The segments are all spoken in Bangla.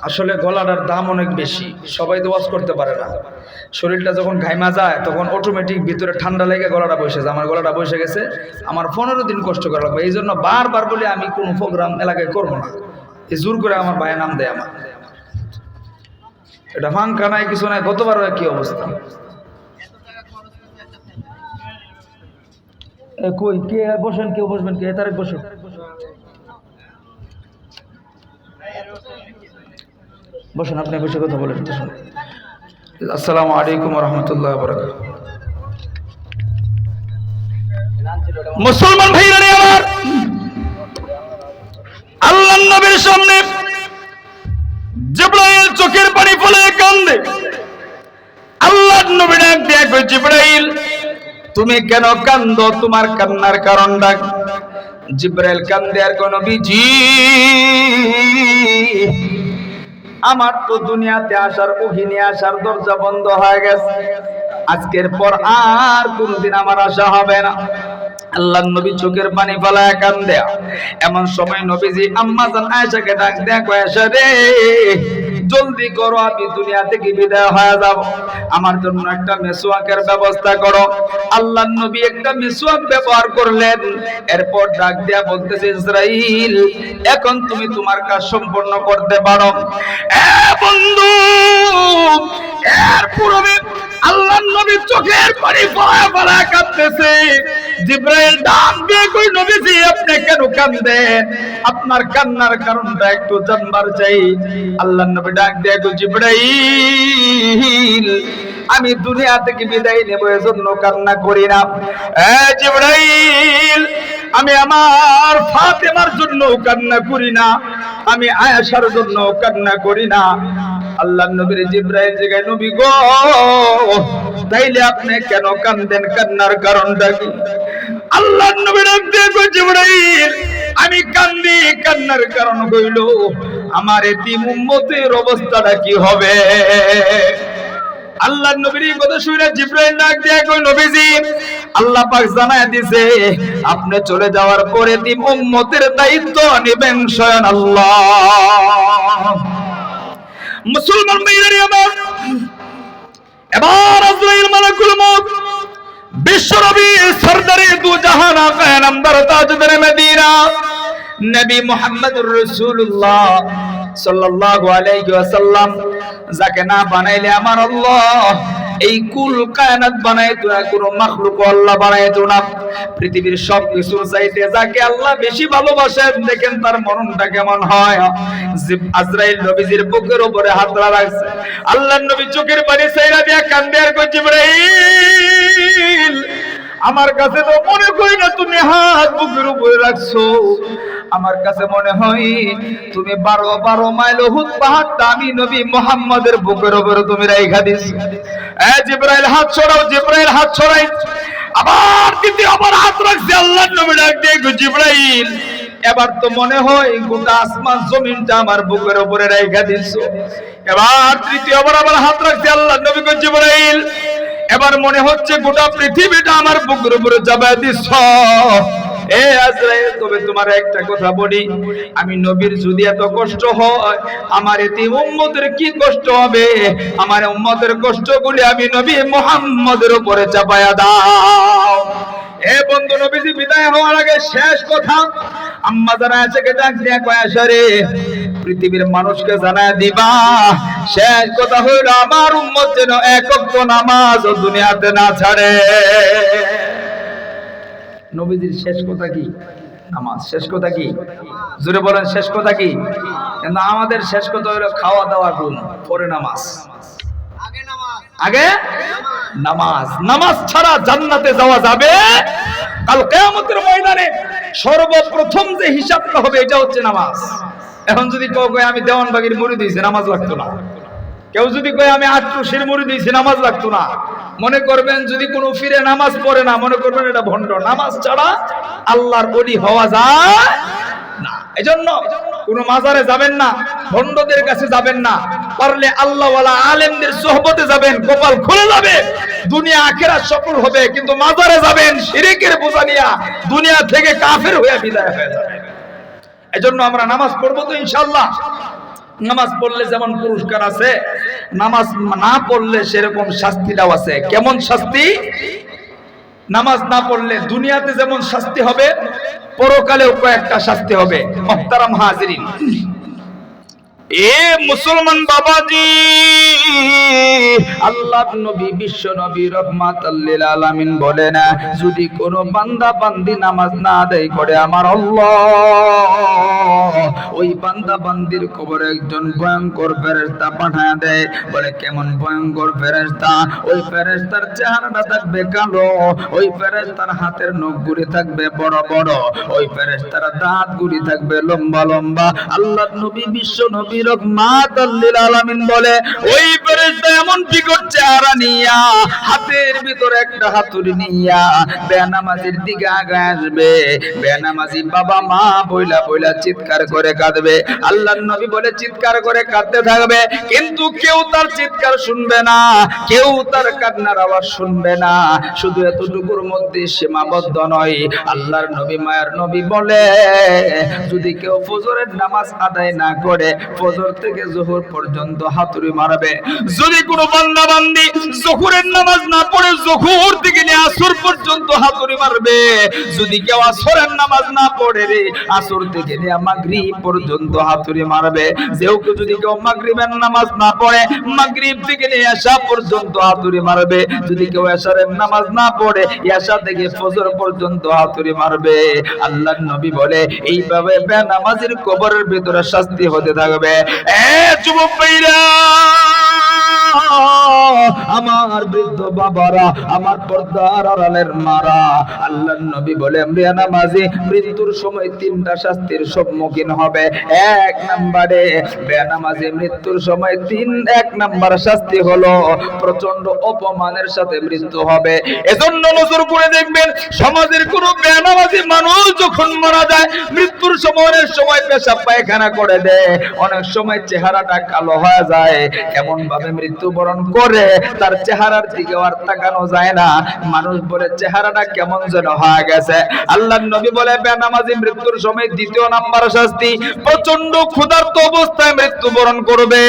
আসলে গলাটার দাম অনেক বেশি, সবাই তো ওয়াজ করতে পারে না। শরীরটা যখন ঘাইমা যায় তখন অটোমেটিক ভিতরে ঠান্ডা লেগে গলাটা বসে যায়। আমার গলাটা বসে গেছে, আমার 15 দিন কষ্ট করা লাগবে। এই জন্য বারবার বলে আমি কোনো প্রোগ্রাম এলাকায় করবো না। এই জোর করে আমার ভাইয়ের নাম দেয় আমার, এটা ফাঙ্কা নাই কিছু নাই। গতবার কি অবস্থা, কই কে বসেন, কেউ বসবেন, কে তারেক বসুন, বসুন আপনি বসে কথা বলেন। আসসালামু আলাইকুম ওয়া রাহমাতুল্লাহি ওয়া বারাকাতুহু। মুসলমান ভাইরা আমার, আল্লাহর নবীর সামনে জিবরাইল চোখের পানি ফেলে কান্দে। আল্লাহর নবী ডাক দিয়ে কই, জিবরাইল তুমি কেন কান্দো, তোমার কান্নার কারণটা? জিবরাইল কান্দে আর কোন নবীজি আমার তো দুনিয়াতে আসার, ওহিনে আসার দরজা বন্ধ হয়ে গেছে, আজকের পর আর কোনদিন আমার আশা হবে না। আল্লাহর নবী চোখের পানি ফেলায় কান্দে। এমন সময় নবীজি আম্মা জান আয়েশাকে ডাক দেয়া কয়, আয়েশা রে জলদি করো, আমি দুনিয়া থেকে বিদায় হয়ে যাব, আমার জন্য একটা মিসওয়াকের ব্যবস্থা করো। আল্লাহর নবী একটা মিসওয়াক ব্যবহার করলেন, এরপর ডাক দেয়া বলতেছে, ইসরাইল এখন তুমি তোমার কাজ সম্পন্ন করতে পারো। এ বন্ধু, এর পূর্বে আল্লাহর নবী চোখের পানি ফেলায় ফেলায় কাঁদতেছে। জিবরাইল ডাক দিয়ে কই, নবীজি আপনি কেন কাঁদেন, আপনার কান্নার কারণটা একটু জানবার চাই। আল্লাহর নবী ডাক দিয়ে কই, জিবরাইল আমি দুনিয়া থেকে বিদায় নেব এজন্য কান্না করি না। জিবরাইল আমি আমার ফাতেমার জন্য কান্না করি না, আমি আয়েশার জন্য কান্না করি না। আল্লাহর নবীর জিবরাইল জিগায়, নবী গো তাইলে আপনি কেন কাঁদেন, কান্নার কারণটা কি? আল্লাহর নবী ডাক দিয়ে কই, জিবরাইল আমি কান্দি, কান্নার কারণ হইল আমার এতিম উম্মতের অবস্থাটা কি হবে। আল্লাহর নবীর কথা শুনে জিবরাইল ডাক দিয়ে কই, নবীজি আল্লাহ পাক জানায় দিয়েছে আপনি চলে যাওয়ার পরে এতিম উম্মতের দায়িত্ব নেবেন স্বয়ং আল্লাহ। মুসলমান ভাইরা আমার, এবার আজরাইল মালাকুল মউত বিশ্বনবী সরদারে দু জাহান আকা নাম্বার তাজদার মদিনা নবী মুহাম্মদুর রাসূলুল্লাহ সাল্লাল্লাহু আলাইহি ওয়াসাল্লাম যাকে না বানাইলে আমার আল্লাহ এই কুল কায়নাত বানাইতো না, কোন মাখলুক আল্লাহ বানাইতো না। পৃথিবীর সব কিছুর চাইতে যাকে আল্লাহ বেশি ভালোবাসেন, দেখেন তার মরণটা কেমন হয়। আজরাইল নবীজির বুকের উপরে হাত রাখছে, আল্লাহর নবী চোখের পানি ছাইরা দিয়া কান্দে আর কই, জিবরাইল আমার কাছে তো মনে করি না তুমি হাত বুকের উপরে রাখছো, আমার কাছে মনে হয় তুমি 12 মাইল উহুদ পাহাড়টা আমি নবী মুহাম্মদের বুকের উপরে তুমি রাইখা দিছো। জিবরাইল হাত ছড়াও, জিবরাইল হাত ছড়াই, আবার দ্বিতীয়বার হাত রাখছে। আল্লাহর নবী ডাক দিয়ে কই, জিবরাইল এবার তো মনে হয় গোটা আসমান জমিনটা আমার বুকের উপরে রাইখা দিছো। এবার তৃতীয়বার আবার হাত রাখছে। আল্লাহর নবী কই, জিবরাইল এবার মনে হচ্ছে গোটা পৃথিবীটা আমার বুকের উপরে চাপায় দিছ। আজরাইল তবে তোমার একটা কথা বলি, আমি নবীর যদি এত কষ্ট হয় আমার এতিম উম্মতের কি কষ্ট হবে? আমার উম্মতের কষ্টগুলি আমি নবী মুহাম্মদের উপরে চাপায়া দাও। বন্ধু, নবীজি বিদায় হওয়ার আগে শেষ কথা আম্মা জানা আছে ডাক দিয়া কয়, আয়েশা রে পৃথিবীর মানুষকে জানায় দিবা শেষ কথা হইল আমার উম্মত যেন এক ওয়াক্ত নামাজ ও দুনিয়াতে না ছাড়ে। নবীজির শেষ কথা কি? নামাজ। শেষ কথা কি? জোরে বলেন, শেষ কথা কি? কিন্তু আমাদের শেষ কথা হইল খাওয়া দাওয়া, ঘুম, পরে নামাজ। আগে নামাজ। নামাজ ছাড়া জান্নাতে যাওয়া যাবে? কাল কিয়ামতের ময়দানে সর্বপ্রথম যে হিসাবটা হবে এটা হচ্ছে নামাজ। এখন যদি কেউ কয় আমি দেওয়ানবাগির মুরিদ হইছি, নামাজ লাগতো না। কেউ যদি কয় আমি আটরশির মুরিদ হইছি, নামাজ লাগতো না। মনে করবেন যদি কোনো ফিরে নামাজ পড়ে না, মনে করবেন এটা ভণ্ড। নামাজ ছাড়া আল্লাহর ওলি হওয়া যায় না। এজন্য কোন মাজারে যাবেন না, ভণ্ডদের কাছে যাবেন না, পারলে আল্লাহওয়ালা আলেমদের সোহবতে যাবেন, কপাল খুলে যাবে, দুনিয়া আখিরাত সফল হবে। কিন্তু মাজারে যাবেন শিরকের বোঝা নিয়া, দুনিয়া থেকে কাফের হয়ে বিদায় হয়ে যাবে। এজন্য আমরা নামাজ পড়বো তো ইনশাআল্লাহ। নামাজ পড়লে যেমন পুরস্কার আছে, নামাজ না পড়লে সেরকম শাস্তিটাও আছে। কেমন শাস্তি? নামাজ না পড়লে দুনিয়াতে যেমন শাস্তি হবে, পরকালেও কয়েকটা শাস্তি হবে। মুহতারাম হাজিরিন, এ মুসলমান বাবাজি, আল্লাহর নবী বিশ্ব নবী রাহমাতাল লিল আলামিন বলেন, যদি কোনো বান্দা বান্দি নামাজ না আদায় করে আমার আল্লাহ ওই বান্দা বান্দির কবরে একজন ভয়ঙ্কর ফেরেশতা পাঠায় দেয়। বলে কেমন ভয়ঙ্কর ফেরেশতা? ওই ফেরেশতার চেহারাটা থাকবে কালো, ওই ফেরেশতার হাতের নখগুলি থাকবে বড় বড়, ওই ফেরেশতার দাঁতগুলি থাকবে লম্বা লম্বা। আল্লাহর নবী বিশ্ব নবী রাহমাতাল লিল আলামিন বলে, ওই ফেরেশতা এমন বিকট চেহারা নিয়া, হাতের ভিতরে একটা হাতুড়ি নিয়া বেনামাজির দিকে আগায় আসবে। বেনামাজি বাবা মা বইলা বইলা চিৎকার করে কাঁদবে। আল্লাহর নবী বলে চিৎকার করে কাঁদতে থাকবে, কিন্তু কেউ তার চিৎকার শুনবে না, কেউ তার কান্নার আওয়াজ শুনবে না। শুধু এতটুকুর মধ্যে সীমাবদ্ধ নয়, আল্লাহর নবী মায়ের নবী বলে, যদি কেউ ফজরের নামাজ আদায় না করে ফজর থেকে যোহর পর্যন্ত হাতুড়ি মারবে। যদি কোনো বান্দা বান্দি যোহরের নামাজ না পড়ে যোহর থেকে নিয়ে আসর পর্যন্ত হাতুড়ি মারবে। যদি কেউ আসরের নামাজ না পড়ে রে আসর থেকে নিয়ে মাগরিব পর্যন্ত হাতুড়ি মারবে। যদি কেউ মাগরিবের নামাজ না পড়ে মাগরিব থেকে নিয়ে এশা পর্যন্ত হাতুড়ি মারবে। যদি কেউ এশারের নামাজ না পড়ে এশা থেকে ফজর পর্যন্ত হাতুড়ি মারবে। আল্লাহর নবী বলে এইভাবে বেনামাজির কবরের ভিতরে শাস্তি হতে থাকবে। যুবক ভাইরা, আমার বৃদ্ধ বাবারা, আমার পর্দার আড়ালের মারা, আল্লাহর নবী বলে বেনামাজি মৃত্যুর সময় তিনটা শাস্তির সম্মুখীন হবে। এক নম্বরে বেনামাজি মৃত্যুর সময় এক নাম্বার শাস্তি হলো প্রচন্ড অপমানের সাথে মৃত্যু হবে। এজন্য নজর করে দেখবেন, সমাজের কোন বেনামাজি মানুষ যখন মারা যায় মৃত্যুর সময় পেশাব পায়খানা করে দেয়, অনেক সময় চেহারাটা কালো হয়ে যায়। এমন ভাবে মৃত্যুবরণ করে তার চেহারার দিকে আর তাকানো যায় না। মানুষ বলে চেহারাটা কেমন যেন হয়ে গেছে। আল্লাহর নবী বলে বেনামাজি মৃত্যুর সময় দ্বিতীয় নাম্বার শাস্তি প্রচন্ড ক্ষুধার্ত অবস্থায় মৃত্যুবরণ করবে।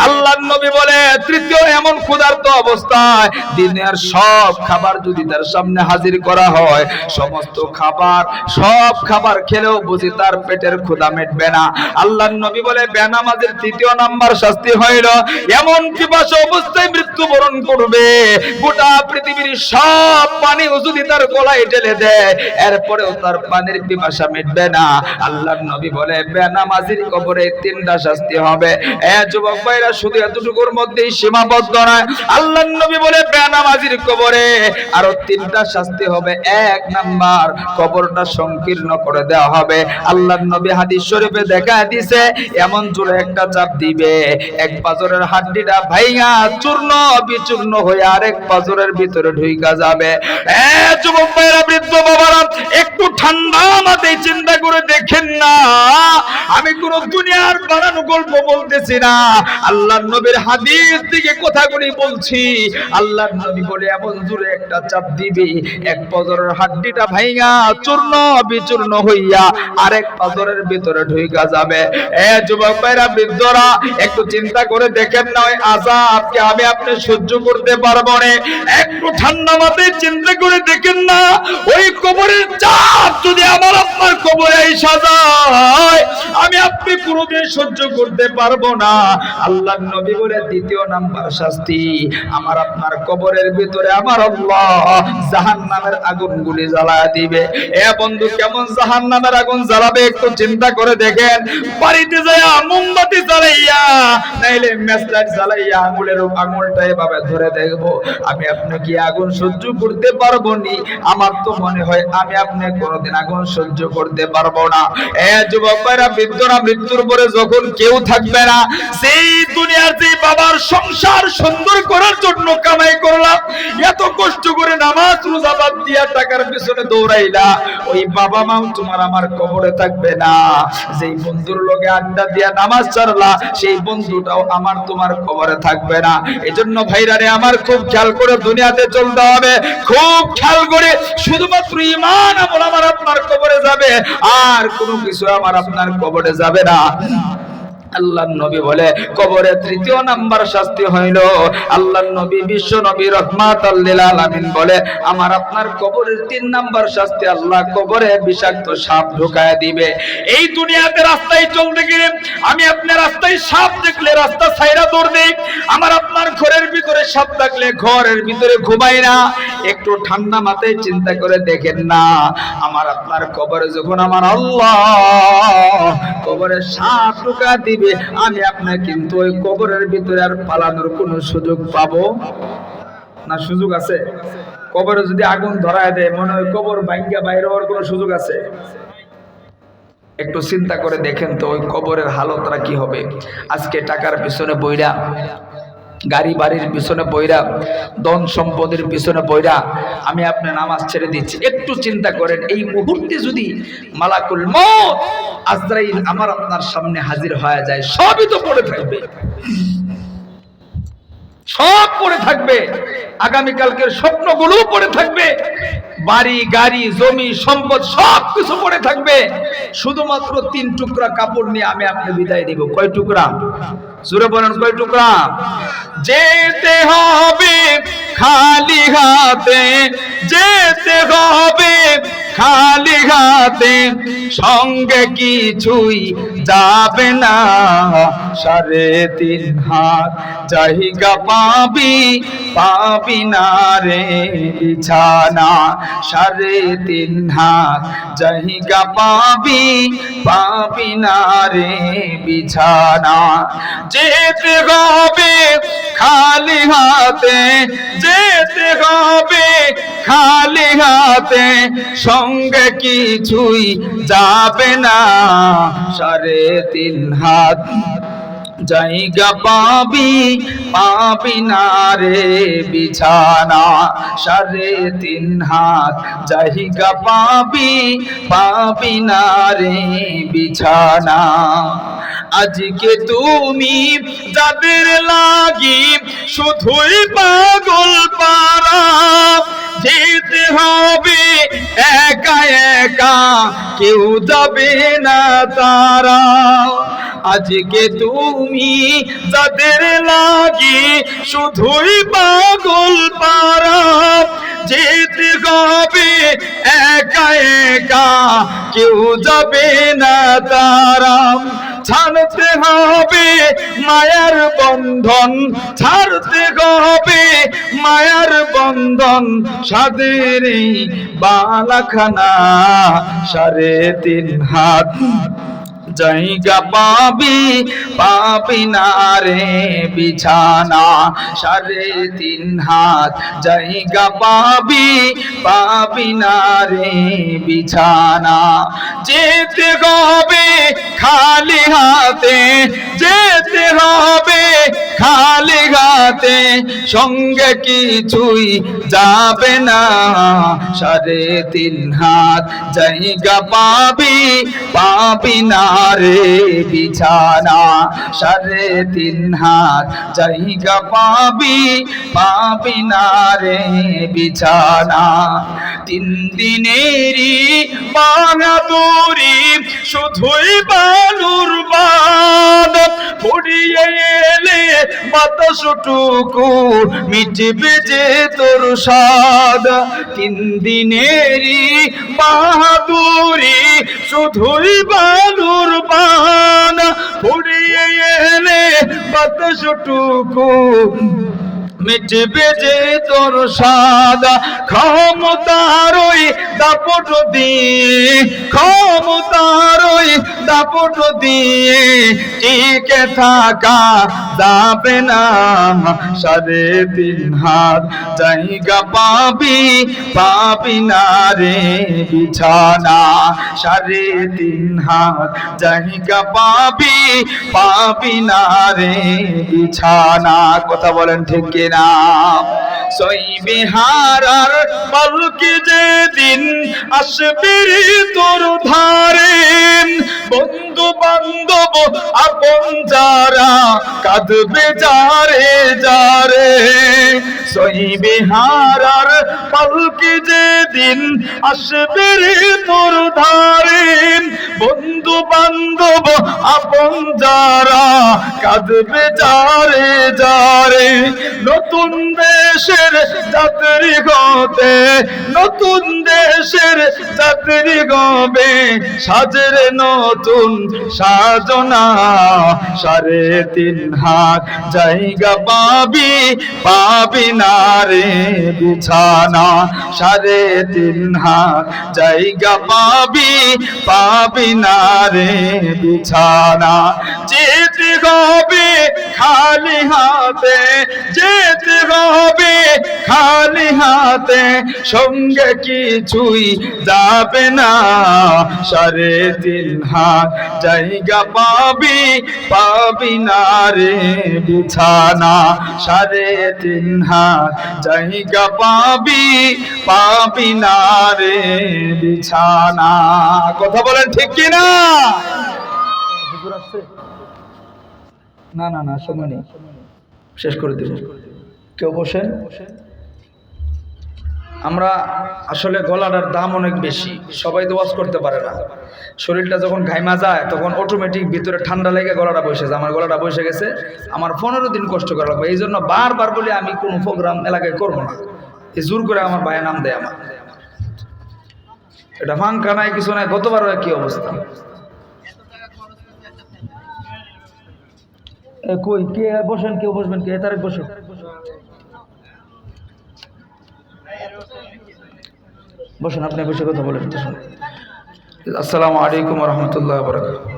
আল্লাহর নবী বলে তৃতীয় এমন ক্ষুধার্ত অবস্থায় দিনের সব খাবার যদি তার সামনে হাজির করা হয়, সমস্ত খাবার সব খাবার খেলেও বুঝি তার পেটের ক্ষুধা মিটবে না। আল্লাহর নবী বলে বেনামাজির তৃতীয় নাম্বার শাস্তি হইল এমন পিপাসা অবস্থায় মৃত্যুবরণ করবে, গোটা পৃথিবীর সব পানি যদি তার গলায় ঢেলে দেয় এরপরেও তার পানির পিপাসা মিটবে না। আল্লাহর নবী বলে বেনামাজির কবরে তিনটা শাস্তি হবে। যুবক ভাইরা, শুধু এতটুকুর মধ্যেই সীমাবদ্ধ নয়, আল্লাহর নবী বলে বেনামাজির কবরে আরো তিনটা শাস্তি হবে। এক নাম্বার, কবরটা সংকীর্ণ করে দেওয়া হবে। আল্লাহর নবী হাদিস শরীফে দেখা দিয়েছে, এমন জোরে একটা চাপ দিবে এক পাজরের হাড্ডিটা ভাইঙা চূর্ণ বিচূর্ণ হয়ে আরেক পাজরের ভিতরে ঢুইকা যাবে। যুবক ভাইরা, বৃদ্ধ বাবারা, একটু ঠান্ডা মাথায় চিন্তা করে দেখেন না, আমি কোন দুনিয়ার বানানো গল্প বলতেছি না, আল্লাহর নবীর হাদিস থেকে কথাগুলি বলছি। আল্লাহর নবী বলে এমন জোরে একটা চাপ দিবে এক পাজরের হাড্ডিটা ভাইঙা চূর্ণ বিচূর্ণ হইয়া আরেক পাজরের ভিতরে ঢুইকা যাবে। যুবক ভাইরা, বৃদ্ধরা, একটু চিন্তা করে দেখেন না, ওই আযাবকে আমি আপনি সহ্য করতে পারবো না? একটু ঠান্ডা মাথায় চিন্তা করে দেখেন না, ওই কবরের চাপ যদি আমার আপনার কবরে এসে যায় আমি আপনি কোনোদিন সহ্য করতে পারবো না। আল্লাহর নবী বলে দ্বিতীয় নাম্বার শাস্তি, আমার আপনার কবরের ভিতরে আমার আল্লাহ জাহান্নামের আগুনগুলি জ্বালায় দিবে। বন্ধু, কেমন জাহান্নামের আগুন জ্বালাবে একটু চিন্তা করে দেখেন। বাড়িতে যায় মোমবাতি জ্বালাইয়া নাইলে মেসলাইট জ্বালাইয়া আঙুলটা এভাবে ধরে দেখবো, আমি আপনি কি আগুন সহ্য করতে পারবো নি? আমার তো মনে হয় আমি আপনি কোনোদিন আগুন সহ্য করতে পারবো না। যুবক ভাইরা, বৃদ্ধরা, মৃত্যুর পরে যখন কেউ থাকবে না, সেই দুনিয়ার যে বাবার সংসার সুন্দর করার জন্য কামাই করলাম, এত কষ্ট করে নামাজ রোজা বাদ দিয়া টাকার পিছনে দৌড়াইলা, ওই বাবা মাও তোমার আমার কবরে থাকবে না। যেই বন্ধুর লগে আড্ডা দিয়া নামাজ ছাড়লা, সেই বন্ধুটাও আমার তোমার কবরে থাকবে না। এজন্য ভাইরা রে আমার, খুব খেয়াল করে দুনিয়াতে চলতে হবে, খুব খেয়াল করে। শুধুমাত্র ঈমান আমল আমার আপনার কবরে যাবে, আর কোনো কিছু আমার আপনার কবরে যাবে না। আল্লাহর নবী বলে কবরে তৃতীয় নাম্বার শাস্তি হইল, আল্লাহর নবী বিশ্ব নবী রাহমাতাল লিল আলামিন বলে আমার আপনার কবরের 3 নাম্বার শাস্তি, আল্লাহ কবরে বিষাক্ত সাপ ঢুকায় দিবে। এই দুনিয়াতে রাস্তায় চলতে গিয়ে আমি আপনার রাস্তায় সাপ দেখলে রাস্তা ছাইরা দৌড় দেই, আমার আপনার ঘরের ভিতরে সাপ থাকলে ঘরের ভিতরে ঘুমাই না। একটু ঠান্ডা মাথায় চিন্তা করে দেখেন না, আমার আপনার কবরে যখন আমার আল্লাহ কবরে সাপ ঢুকা দিবে, আমি আপনার কিন্তু ওই কবরের ভিতরে আর পালানোর কোনো সুযোগ পাবো না? সুযোগ আছে? কবরে যদি আগুন ধরায় দেয়, মনে হয় কবর ভাঙ্গা বাইরে হওয়ার কোনো সুযোগ আছে? একটু চিন্তা করে দেখেন তো ওই কবরের হালতটা কি হবে। আজকে টাকার পিছনে বইরা, গাড়ি বাড়ির পিছনে বইরা, ধন সম্পদের পিছনে বইরা আমি আপনার নামাজ ছেড়ে দিচ্ছি। একটু চিন্তা করেন, এই মুহূর্তে যদি মালাকুল মউত আজরাইল আমার আপনার সামনে হাজির হয়ে যায়, সবই তো পড়ে থাকবে, সব পড়ে থাকবে, আগামীকালকের স্বপ্নগুলো পড়ে থাকবে, বাড়ি গাড়ি জমি সম্পদ সব কিছু পড়ে থাকবে। শুধুমাত্র 3 টুকরা কাপড় নিয়ে আমি আপনি বিদায় দিব। কয় টুকরা? জোরে বলেন, কয় টুকরা? যেতে হবে খালি হাতে, যেতে হবে খালি হাতে, সঙ্গে কিছুই যাবে না, 3.5 হাত জায়গা পাবি, পাবি না রে বিছানা, 3.5 হাত জায়গা পাবি, পাবি না রে বিছানা। যেতে হবে খালি হাতে, যেতে হবে খালি হাতে, সঙ্গে কিছুই যাবে না, 3.5 হাত জায়গা পাবি, পাবি না রে বিছানা, 3.5 হাত জায়গা পাবি, পাবি না রে বিছানা। আজকে তুমি যাদের লাগি শুধুই পাগল পারা, যেতে হবে একা একা, কেউ যাবে না তারা। আজকে তুমি যাদের লাগি শুধুই পাগল পারা, যেতে হবে একা একা, কেউ যাবে না তারা। ছাড়তে হবে মায়ার বন্ধন, ছাড়তে হবে মায়ার বন্ধন, সাদের বালাখানা, 3.5 হাত জায়গা পাবি, পাবি না রে বিছানা, 3.5 হাত জায়গা পাবি, পাবি না রে বিছানা। যেতে হবে খালি হাতে, যেতে হবে খালি হাতে, সঙ্গে কিছুই যাবে না, 3.5 হাত জায়গা পাবি, পাবি না রে বিছানা, 3.5 হাত জায়গা পাবি, পাবি না রে বিছানা। 3 দিনেরই বাহাদুরি শুধুই বালুর বাদ, ফুরিয়ে এলে বাতাসটুকু মিটবে যে তোর স্বাদ। 3 দিনেরই বাহাদুরি শুধুই বালুর বাদ, ফুরিয়ে এলে বাতাসটুকু মিটবে যে তোর স্বাদ। ক্ষমতার ওই দাপট দিয়ে, ক্ষমতার ওই দাপট দিয়ে টিকে থাকা যাবে না, 3.5 হাত জায়গা পাবি, পাবি না রে বিছানা, 3.5 হাত জায়গা পাবি, পাবি না রে বিছানা। কথা বলেন ঠিক কিনা? কিনা? সইবিহারার পালকি যেদিন আসবে তোর ধারে, বন্ধু বান্ধব আপন যারা কাঁদবে যারে যারে। সইবিহারার পালকি যেদিন আসবে তোর ধারে, বন্ধু বান্ধব আপন যারা কাঁদবে যারে যারে। নতুন দেশের যাত্রী গতে, নতুন দেশের যাত্রী গবে সাজের নতুন সাজনা। 3.5 হাত জায়গা পাবি, পাবি না রে বিছানা। 3.5 হাত জায়গা পাবি, পাবি না রে বিছানা। যেতে হবে খালি হাতে, যেতে হবে খালি হাতে, সঙ্গে কিছুই যাবে না। 3.5 হাত জায়গা পাবি, পাবি না রে বিছানা। 3.5 হাত জায়গা পাবি, পাবি না রে বিছানা। কথা বলেন ঠিক কিনা? না না না, সময় নেই, শেষ করে দেব। কেউ বসেন। আমরা আসলে গলাটার দাম অনেক বেশি, সবাই তো ওয়াজ করতে পারে না। শরীরটা যখন ঘাইমা যায় তখন অটোমেটিক ভিতরে ঠান্ডা লেগে গলাটা বসে যায়। আমার গলাটা বসে গেছে, আমার 15 দিন কষ্ট করা লাগবে। এই জন্য বারবার বলে আমি কোনো প্রোগ্রাম এলাকায় করবো না। এই জোর করে আমার ভাইয়ের নাম দেয় আমার, এটা ফাঙ্কা নাই কিছু নাই। গতবারও একই অবস্থা। কই কে বসেন? কেউ বসবেন? কে তারেক বসে? বসেন, আপনি বসে কথা বলেন। আসসালামু আলাইকুম ওয়া রাহমাতুল্লাহি ওয়া বারাকাতুহু।